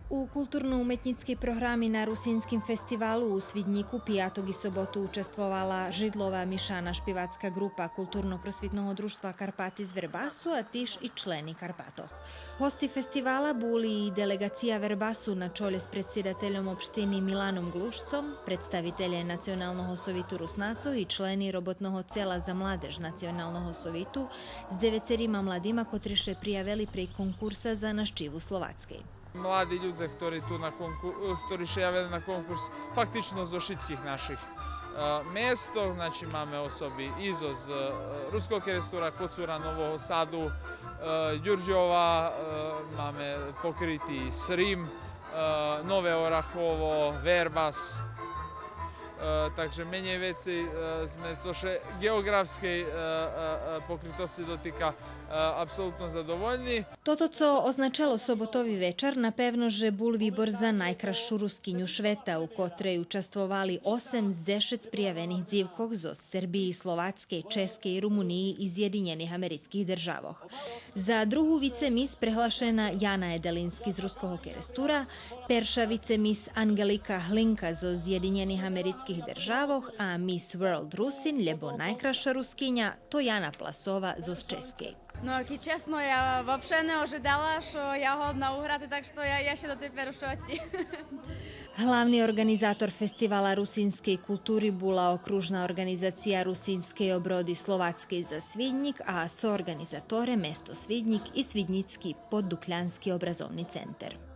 U kulturno-umetnički programi na Rusinskim festivalu u Svidniku pijatok i sobotu učestvovala Židlova Mišana špivacka grupa Kulturno-prosvitnog društva Karpati iz Verbasu, a tiž i členi Karpatoh. Hosti festivala buli i delegacija Verbasu na čole s predsjedateljom opštini Milanom Glušcom, predstavitelje Nacionalnog sovitu Rusnacov i členi robotnog cela za mladež Nacionalnog sovitu s 9 mladima kotriše prijavili pri konkursa za naščivu Slovackej. Mladi ľudia, ktorí še javili na konkurs faktično zo všetkých našich mjesto, znači máme osoby Izo z Ruskog Kerestura, Kocura, Novog Sadu, Đurđova, máme pokrytý Srim, Nové Orachovo, Verbas. Takže menej veci sme, cože geografskej pokrytosti dotyka, apsolutno zadovoljni. Toto, co označalo sobotovi večer, napevno, že bol výbor za najkrašu ruskinju šveta, u kotrej učestvovali 8 z 10 prijavenih dzivkov zo Srbiji, Slovatskej, Českej, Rumuniji i Zjedinjenih amerických državoh. Za drugu vicemis prehlašena Jana Edelinski z Ruskog Kerestura, perša vicemis Angelika Hlinka zo Zjedinjenih amerických državoh, a Miss World Rusin, lebo najkraša ruskinja, to Jana Plasova zo Českej. Ну, ако честно, я вообще не ожидала, що я годна уграти, так що я ще дотепер у шоці. Hlavni organizator festivala rusinskej kulturi bula okružna organizacija Rusinskej obrodi Slovatskej za Svidnik, a soorganizatore mesto Svidnik i Svidnicki poddukljanski obrazovni centar.